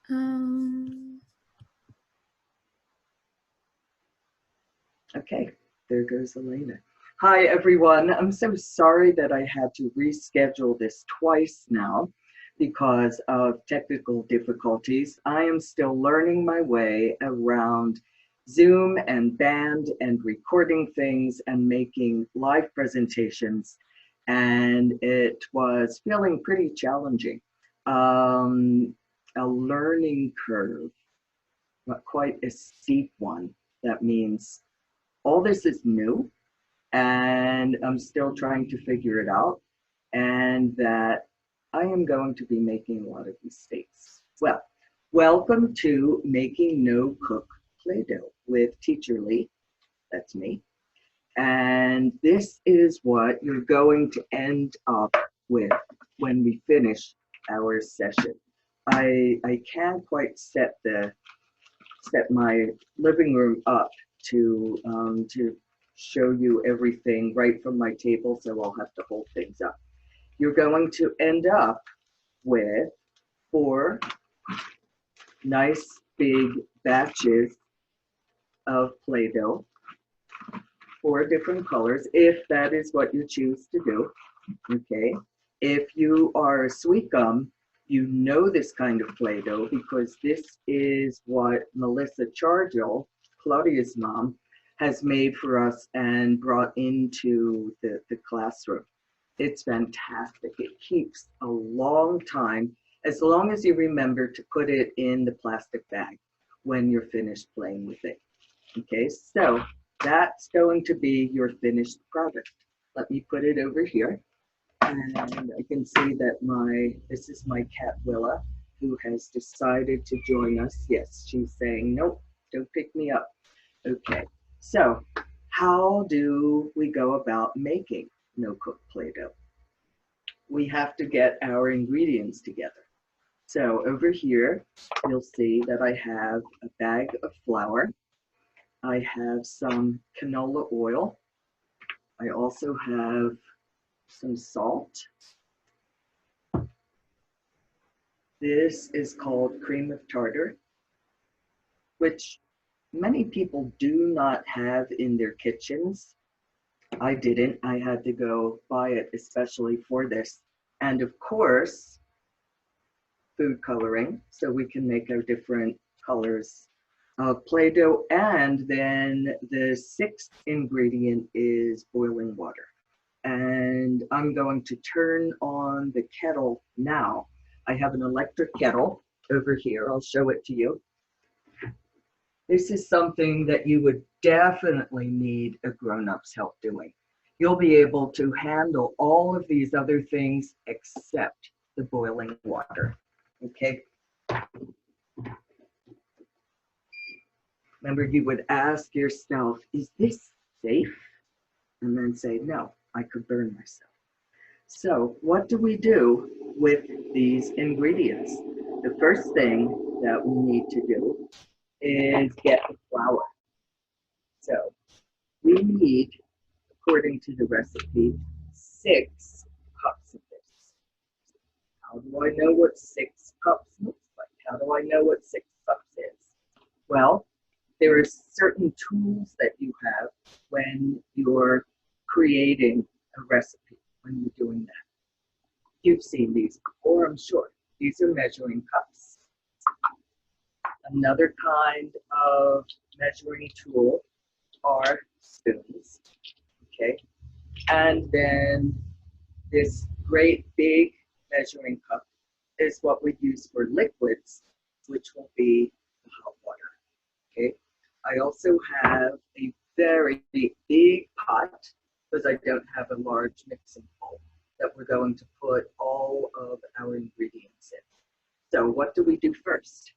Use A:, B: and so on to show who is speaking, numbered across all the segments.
A: Um,
B: Okay, there goes Elena. Hi, everyone. I'm so sorry that I had to reschedule this twice now because of technical difficulties. I am still learning my way around Zoom and band and recording things and making live presentations, and it was feeling pretty challenging. Um, a learning curve, not quite a steep one. That means all this is new and I'm still trying to figure it out, and that I am going to be making a lot of mistakes. Well, welcome to Making No Cook Play-Doh with Teacher Leigh. That's me. And this is what you're going to end up with when we finish our session. I can't quite set my living room up to show you everything right from my table, so I'll have to hold things up. You're going to end up with 4 nice big batches of Play-Doh, 4 different colors, if that is what you choose to do. Okay. If you are a sweet gum, you know this kind of Play-Doh because this is what Melissa Chargil, Claudia's mom, has made for us and brought into the classroom. It's fantastic. It keeps a long time, as long as you remember to put it in the plastic bag when you're finished playing with it. Okay, so that's going to be your finished product. Let me put it over here. And I can see that this is my cat Willa, who has decided to join us. Yes, she's saying, nope, don't pick me up. Okay, so how do we go about making no-cook Play-Doh? We have to get our ingredients together. So over here, you'll see that I have a bag of flour. I have some canola oil. I also have some salt. This is called cream of tartar, which many people do not have in their kitchens. I didn't. I had to go buy it especially for this. And of course, food coloring, so we can make our different colors of Play-Doh. And then the 6th ingredient is boiling water. And I'm going to turn on the kettle now. I have an electric kettle over here. I'll show it to you. This is something that you would definitely need a grown-up's help doing. You'll be able to handle all of these other things except the boiling water. Okay? Remember, you would ask yourself, is this safe? And then say, no, I could burn myself. So what do we do with these ingredients? The first thing that we need to do is get the flour. So we need, according to the recipe, 6 cups of this. How do I know what 6 cups looks like? How do I know what 6 cups is? Well, there are certain tools that you have when you're creating a recipe, when you're doing that. You've seen these before, I'm sure. These are measuring cups. Another kind of measuring tool are spoons, okay? And then this great big measuring cup is what we use for liquids, which will be the hot water, okay? I also have a very big pot, because I don't have a large mixing bowl, that we're going to put all of our ingredients in. So what do we do first?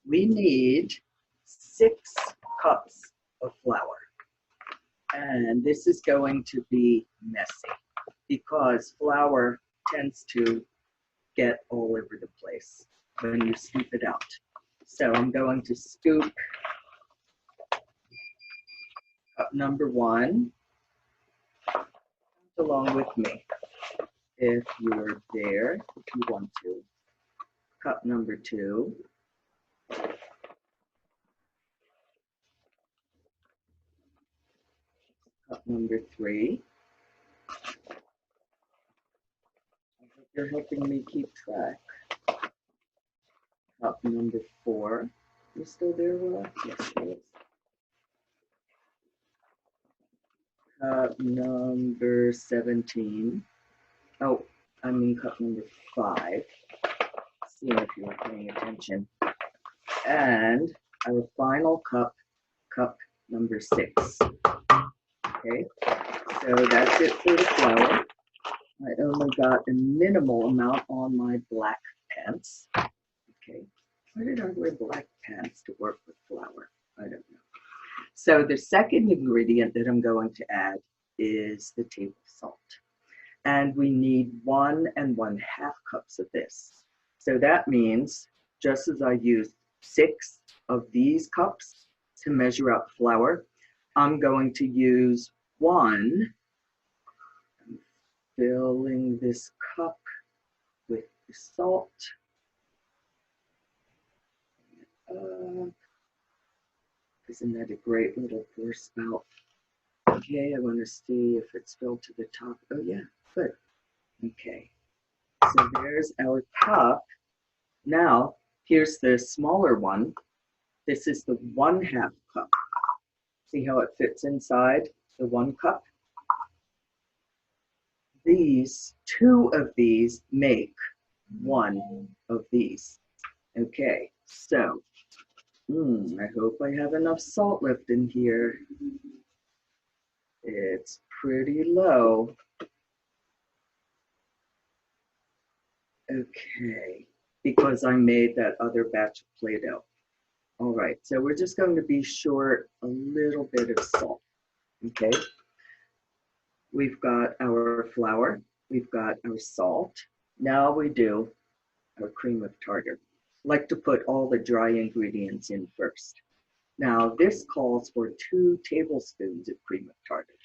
B: We need 6 cups of flour. And this is going to be messy because flour tends to get all over the place when you scoop it out. So I'm going to scoop cup number 1 along with me. If you're there, if you want to. Cup number 2. number 3. I hope you're helping me keep track. Cup number 4. You still there, Willa? Yes, she is. Cup number 17. Oh, I mean cup number 5. See if you're paying attention. And our final cup, cup number 6. Okay, so that's it for the flour. I only got a minimal amount on my black pants. Okay, why did I wear black pants to work with flour? I don't know. So the second ingredient that I'm going to add is the table salt. And we need 1 1/2 cups of this. So that means, just as I used 6 of these cups to measure out flour, I'm going to use 1. I'm filling this cup with the salt. Isn't that a great little pour spout? Okay, I want to see if it's filled to the top. Oh yeah, good. Okay, so there's our cup. Now, here's the smaller one. This is the 1/2 cup. See how it fits inside the 1 cup? These, 2 of these make 1 of these. Okay, so, I hope I have enough salt left in here. It's pretty low. Okay, because I made that other batch of Play-Doh. All right, so we're just going to be short a little bit of salt, okay? We've got our flour, we've got our salt. Now we do our cream of tartar. I like to put all the dry ingredients in first. Now this calls for 2 tablespoons of cream of tartar.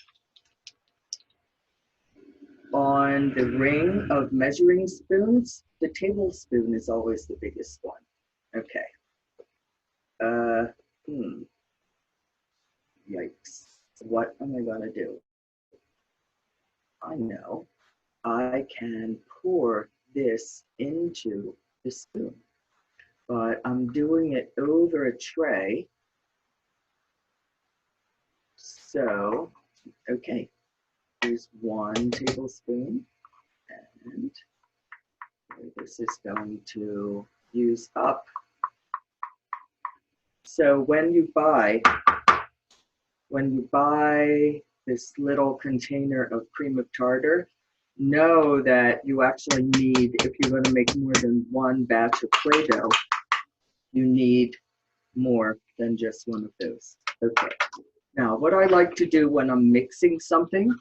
B: On the ring of measuring spoons, the tablespoon is always the biggest one. Okay. Yikes. What am I gonna do? I know. I can pour this into the spoon, but I'm doing it over a tray. So, okay, here's 1 tablespoon, and this is going to use up. So when you buy this little container of cream of tartar, know that you actually need, if you're going to make more than 1 batch of Play-Doh, you need more than just 1 of those. Okay. Now, what I like to do when I'm mixing something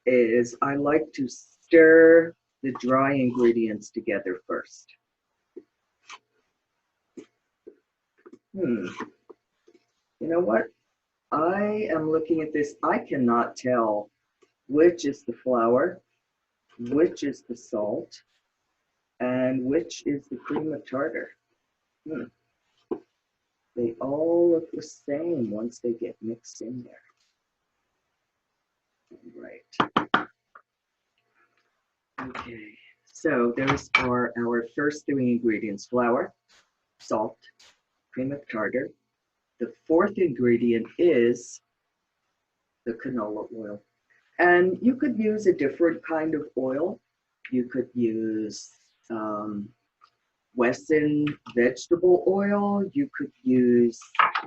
B: is I like to stir the dry ingredients together first. You know what? I am looking at this. I cannot tell which is the flour, which is the salt, and which is the cream of tartar. They all look the same once they get mixed in there. Right. Okay, so those are our first 3 ingredients: flour, salt, cream of tartar. The 4th ingredient is the canola oil. And you could use a different kind of oil. You could use Wesson vegetable oil. You could use,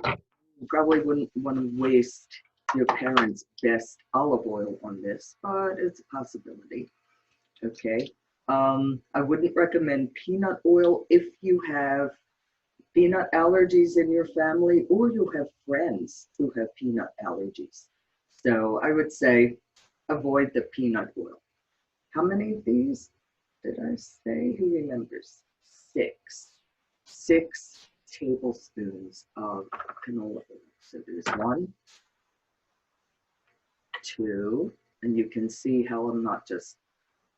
B: you probably wouldn't want to waste your parents' best olive oil on this, but it's a possibility. Okay. I wouldn't recommend peanut oil if you have peanut allergies in your family or you have friends who have peanut allergies. So I would say avoid the peanut oil. How many of these did I say? Who remembers? 6. 6 tablespoons of canola oil. So there's 1, 2, and you can see how I'm not just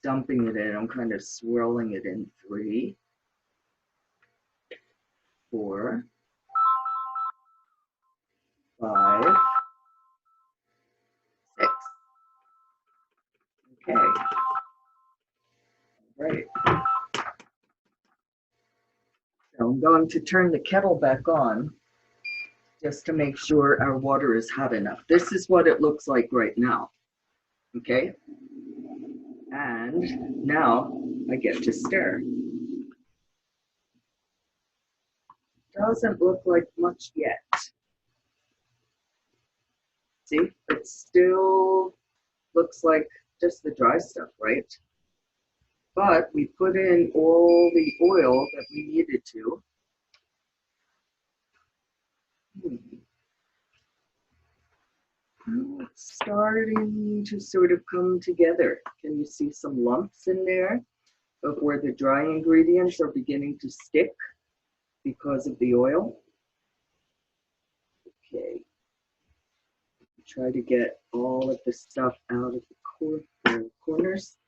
B: dumping it in, I'm kind of swirling it in. 3, 4, 5, Okay, right. So I'm going to turn the kettle back on just to make sure our water is hot enough. This is what it looks like right now. Okay, and now I get to stir. Doesn't look like much yet. See, it still looks like just the dry stuff, right? But we put in all the oil that we needed to. Well, it's starting to sort of come together. Can you see some lumps in there of where the dry ingredients are beginning to stick because of the oil? Okay. Try to get all of the stuff out of the corners.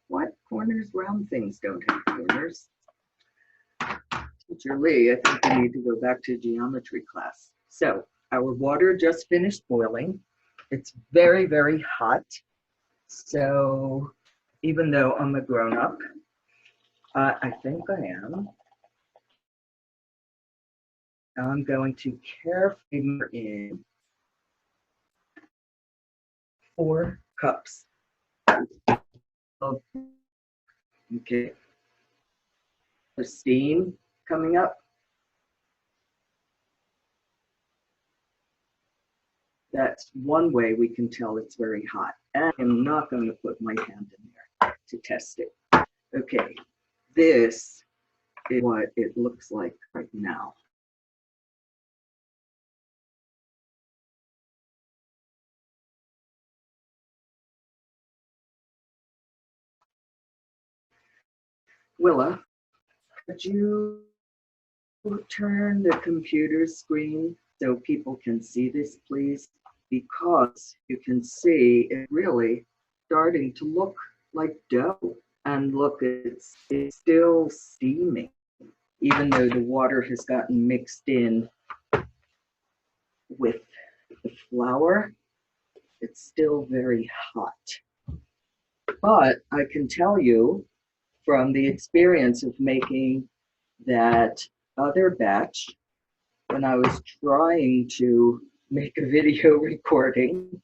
B: What? Corners? Round things don't have corners. Teacher Leigh, I think we need to go back to geometry class. So our water just finished boiling. It's very, very hot. So even though I'm a grown-up, I think I am, I'm going to carefully pour in 4 cups of, okay, the steam coming up. That's one way we can tell it's very hot. And I'm not going to put my hand in there to test it. Okay, this is what it looks like right now. Willa, could you turn the computer screen so people can see this, please? Because you can see it really starting to look like dough. And look, it's still steaming, even though the water has gotten mixed in with the flour. It's still very hot. But I can tell you from the experience of making that other batch, when I was trying to make a video recording,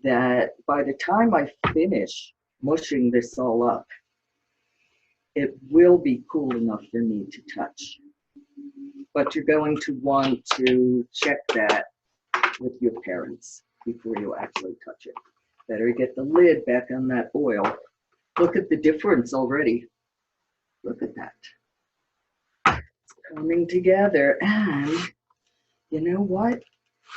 B: that by the time I finish mushing this all up, it will be cool enough for me to touch. But you're going to want to check that with your parents before you actually touch it. Better get the lid back on that oil. Look at the difference already. Look at that. It's coming together, and you know what?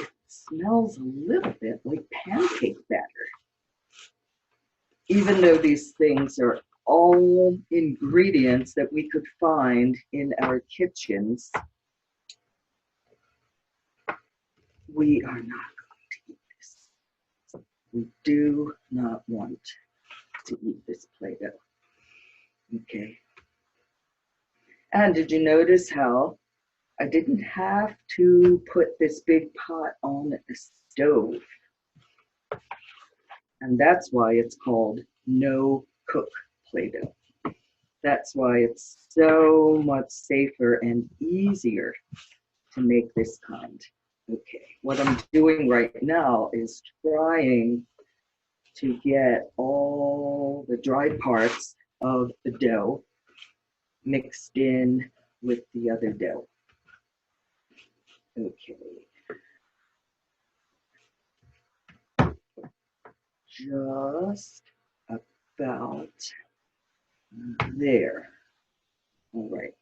B: It smells a little bit like pancake batter. Even though these things are all ingredients that we could find in our kitchens, we are not going to eat this. We do not want to eat this Play-Doh. Okay. And did you notice how I didn't have to put this big pot on the stove? And that's why it's called no cook Play-Doh. That's why it's so much safer and easier to make this kind. Okay, what I'm doing right now is trying to get all the dry parts of the dough mixed in with the other dough. Okay. Just about there. All right.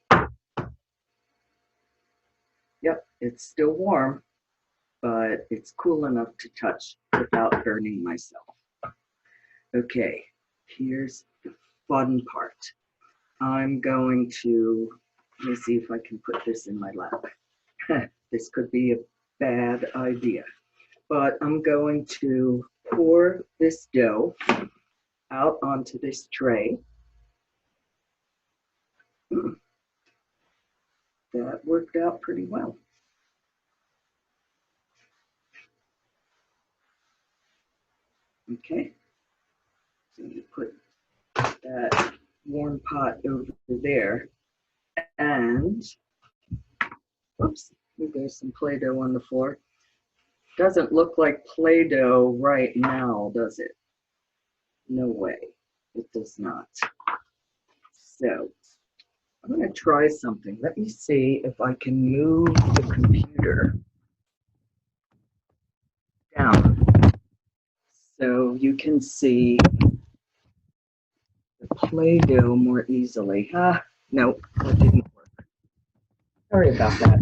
B: Yep, it's still warm, but it's cool enough to touch without burning myself. Okay, here's the fun part. I'm going to, let me see if I can put this in my lap. This could be a bad idea, but I'm going to pour this dough out onto this tray. That worked out pretty well. Okay, You put that warm pot over there, and oops, there's some Play-Doh on the floor. Doesn't look like Play-Doh right now, does it? No way, it does not. So I'm going to try something. Let me see if I can move the computer down so you can see the Play-Doh more easily. No, that didn't work. Sorry about that.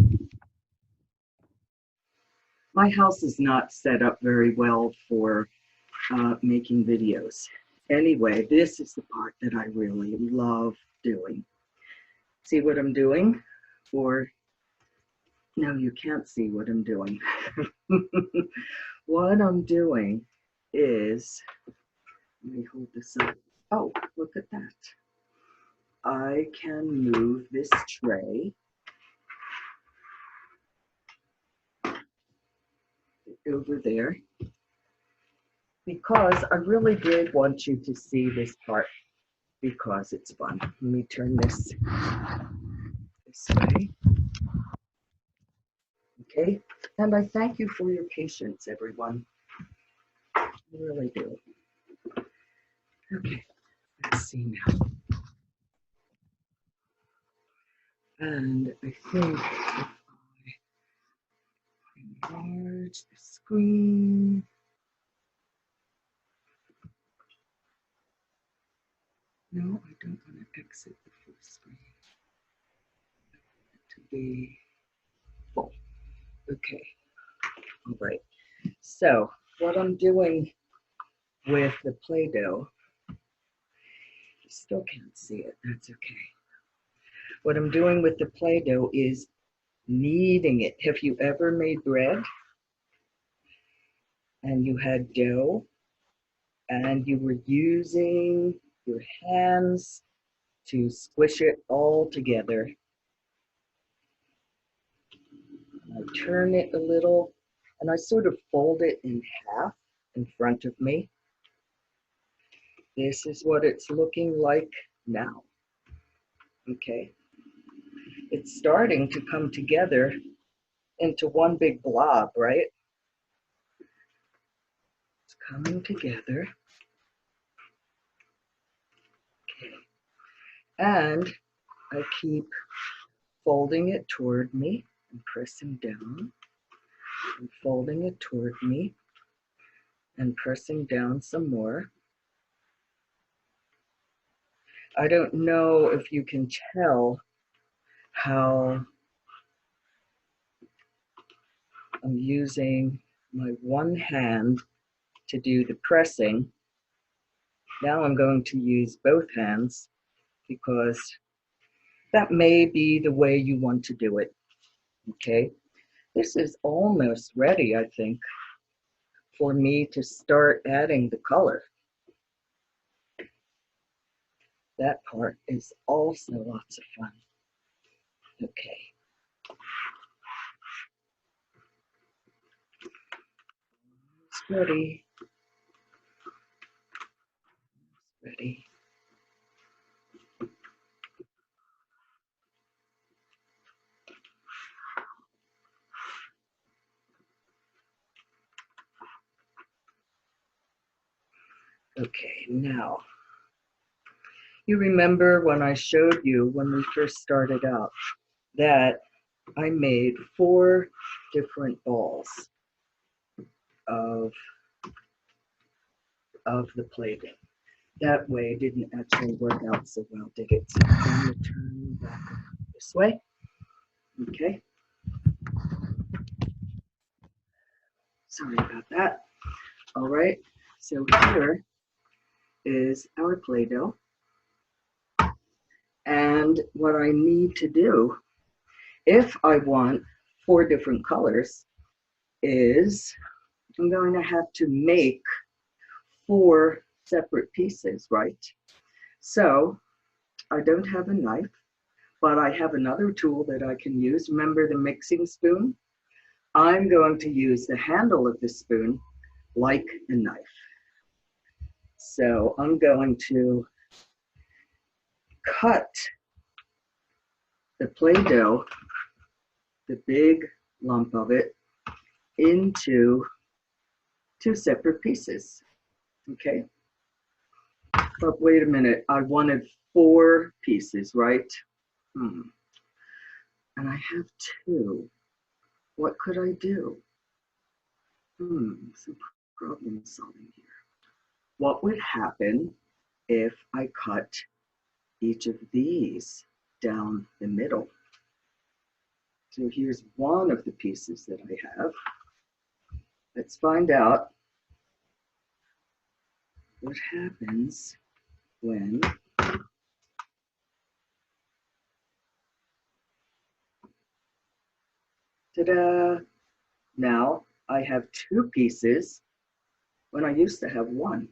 B: My house is not set up very well for making videos. Anyway, this is the part that I really love doing. See what I'm doing? Or, no, you can't see what I'm doing. What I'm doing is, let me hold this up. Oh, look at that. I can move this tray over there because I really did want you to see this part because it's fun. Let me turn this way. Okay, and I thank you for your patience, everyone. I really do. Okay, let's see now. And I think if I enlarge the screen, no, I don't want to exit the full screen. I want it to be full. Okay, all right. So what I'm doing with the Play-Doh, you still can't see it, that's okay. What I'm doing with the Play-Doh is kneading it. Have you ever made bread and you had dough and you were using your hands to squish it all together? I turn it a little and I sort of fold it in half in front of me. This is what it's looking like now. Okay. It's starting to come together into one big blob, right? It's coming together. Okay. And I keep folding it toward me and pressing down and folding it toward me and pressing down some more. I don't know if you can tell how I'm using my one hand to do the pressing. Now I'm going to use both hands because that may be the way you want to do it. Okay, this is almost ready, I think, for me to start adding the color. That part is also lots of fun. Okay. It's ready. It's ready. Okay, now, you remember when I showed you when we first started out that I made 4 different balls of the Play-Doh. That way it didn't actually work out so well, did it? So I'm going to turn back this way. Okay. Sorry about that. All right. So here is our Play-Doh. And what I need to do, if I want 4 different colors, is I'm going to have to make 4 separate pieces, right? So I don't have a knife, but I have another tool that I can use. Remember the mixing spoon? I'm going to use the handle of the spoon like a knife. So I'm going to cut the Play-Doh, the big lump of it, into two separate pieces, okay? But wait a minute, I wanted 4 pieces, right? And I have 2. What could I do? Some problem solving here. What would happen if I cut each of these down the middle? So here's one of the pieces that I have. Let's find out what happens when ta-da! Now I have 2 pieces when I used to have 1.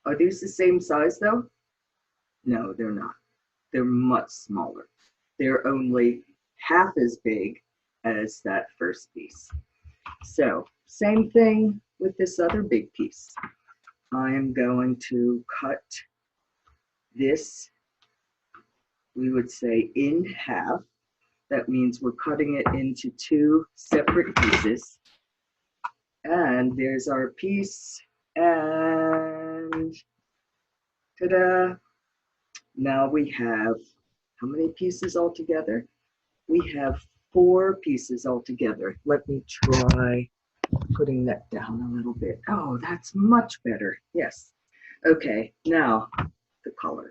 B: Are these the same size though? No, they're not. They're much smaller. They're only half as big as that first piece. So same thing with this other big piece. I am going to cut this, we would say, in half. That means we're cutting it into 2 separate pieces. And there's our piece, and ta-da! Now we have, how many pieces altogether? We have 4 pieces altogether. Let me try putting that down a little bit. Oh, that's much better. Yes. Okay, now the color.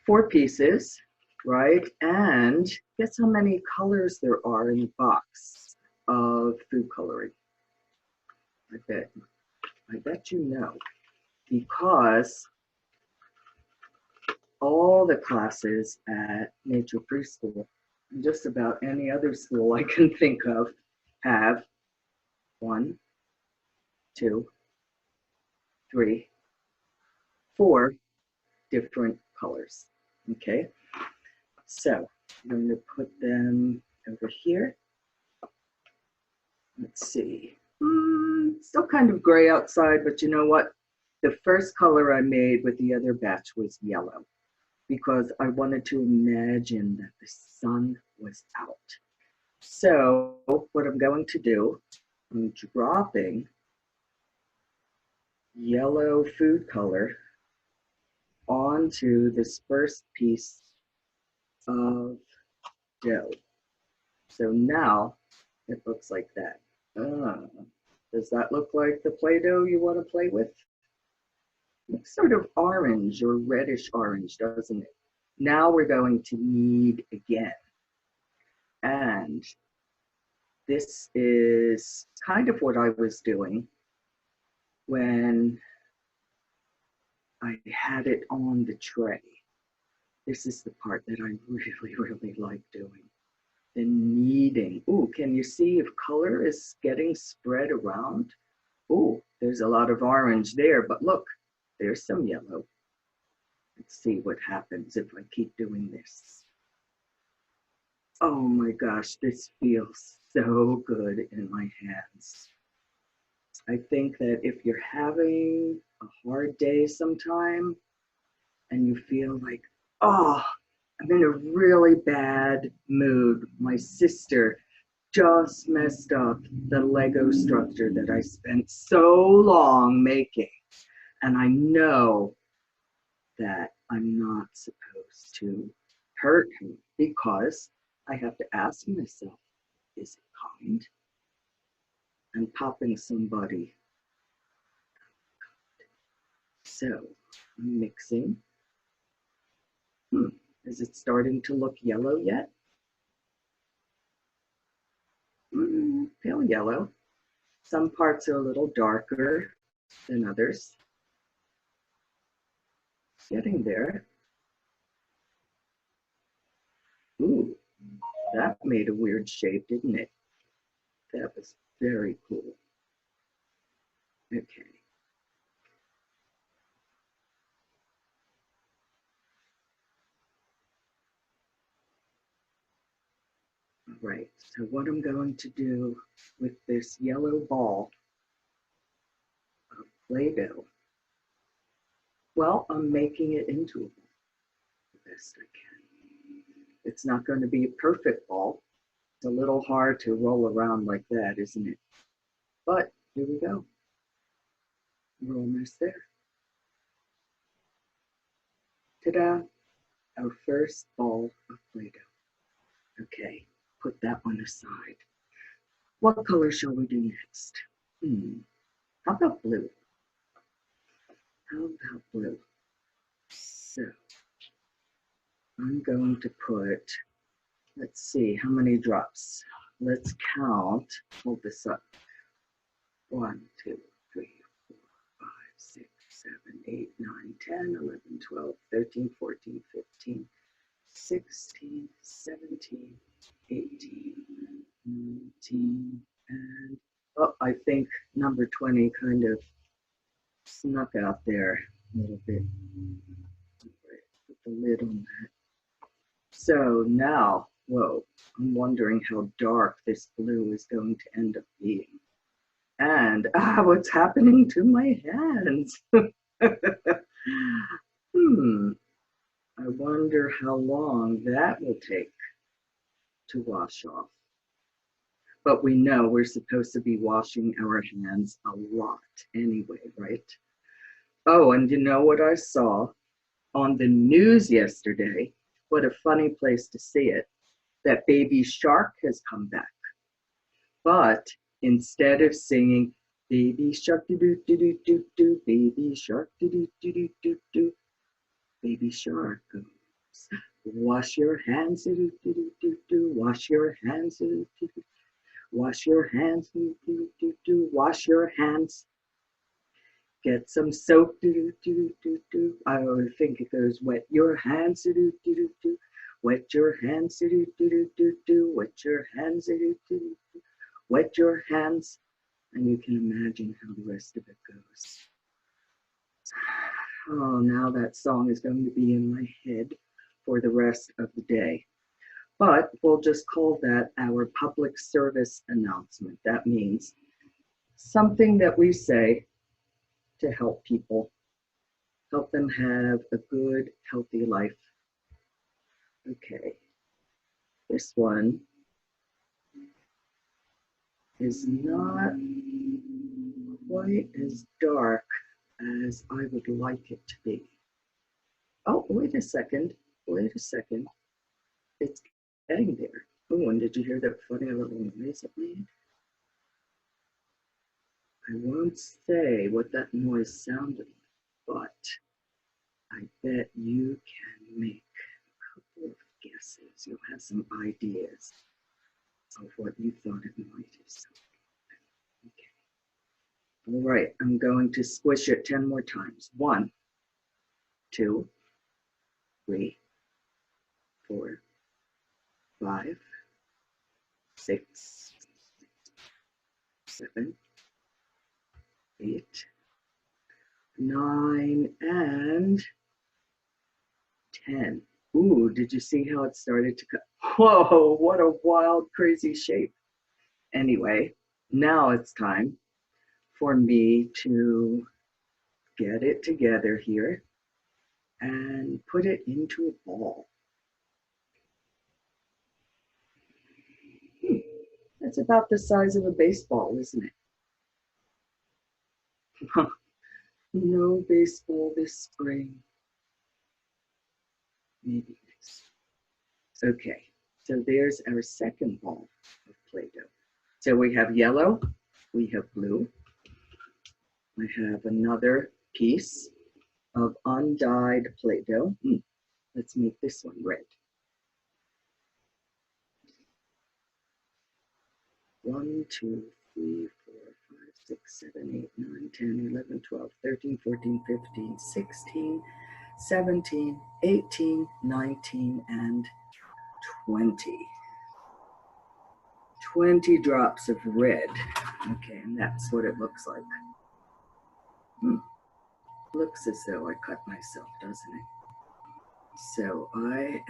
B: 4 pieces, right? And guess how many colors there are in the box of food coloring? I bet you know, because all the classes at Nature Preschool, and just about any other school I can think of, have 1, 2, 3, 4 different colors. Okay, so I'm going to put them over here. Let's see. Still kind of gray outside, but you know what? The first color I made with the other batch was yellow, because I wanted to imagine that the sun was out. So what I'm going to do, I'm dropping yellow food color onto this first piece of dough. So now it looks like that. Does that look like the Play-Doh you want to play with? Looks sort of orange or reddish orange, doesn't it? Now we're going to knead again. And this is kind of what I was doing when I had it on the tray. This is the part that I really, really like doing. The kneading. Ooh, can you see if color is getting spread around? Ooh, there's a lot of orange there, but look, there's some yellow. Let's see what happens if I keep doing this. Oh my gosh, this feels so good in my hands. I think that if you're having a hard day sometime and you feel like, oh, I'm in a really bad mood. My sister just messed up the Lego structure that I spent so long making. And I know that I'm not supposed to hurt her, because I have to ask myself, is it kind? And popping somebody. So I'm mixing. Is it starting to look yellow yet? Pale yellow. Some parts are a little darker than others. Getting there. Ooh, that made a weird shape, didn't it? That was very cool. Okay. Right, so what I'm going to do with this yellow ball of Play-Doh. Well, I'm making it into a ball the best I can. It's not going to be a perfect ball. It's a little hard to roll around like that, isn't it? But here we go. We're almost there. Ta-da! Our first ball of Play-Doh. Okay, put that one aside. What color shall we do next? How about blue? How about blue? So I'm going to put, let's see, how many drops? Let's count. Hold this up. 1, 2, 3, 4, 5, 6, 7, 8, 9, 10, 11, 12, 13, 14, 15, 16, 17, 18, 19, and oh, I think number 20 kind of snuck out there a little bit. Put the lid on that. So now, whoa, I'm wondering how dark this blue is going to end up being. And what's happening to my hands? I wonder how long that will take to wash off. But we know we're supposed to be washing our hands a lot anyway, right? Oh, and you know what I saw on the news yesterday? What a funny place to see it, that Baby Shark has come back. But instead of singing, Baby Shark, do do do do do do, Baby Shark, do do do do do do, Baby Shark goes, wash your hands, do do do do do, wash your hands, do do do, wash your hands, do do do do, wash your hands. Get some soap, do do do do. I think it goes, wet your hands, do do do do, wet your hands, do do do do do, wet your hands, do do do do, wet your hands. And you can imagine how the rest of it goes. Oh, now that song is going to be in my head for the rest of the day. But we'll just call that our public service announcement. That means something that we say to help people, help them have a good, healthy life. Okay, this one is not quite as dark as I would like it to be. Oh, wait a second. It's getting there. Oh, and did you hear that funny little noise it made? I won't say what that noise sounded like, but I bet you can make a couple of guesses. You'll have some ideas of what you thought it might have. Okay. All right, I'm going to squish it 10 more times. 1, 2, 3, 4, 5, 6, 7, 8, 9, and 10. Ooh, did you see how it started to cut? Whoa, what a wild, crazy shape. Anyway, now it's time for me to get it together here and put it into a ball. That's about the size of a baseball, isn't it? No baseball this spring. Maybe next. Okay, so there's our second ball of Play-Doh. So we have yellow, we have blue. I have another piece of undyed Play-Doh. Let's make this one red. 1, 2, 3, 4, 5, 6, 7, 8, 9, 10, 11, 12, 13, 14, 15, 16, 17, 18, 19, and 20. 20 drops of red. Okay, and that's what it looks like. Looks as though I cut myself, doesn't it? So I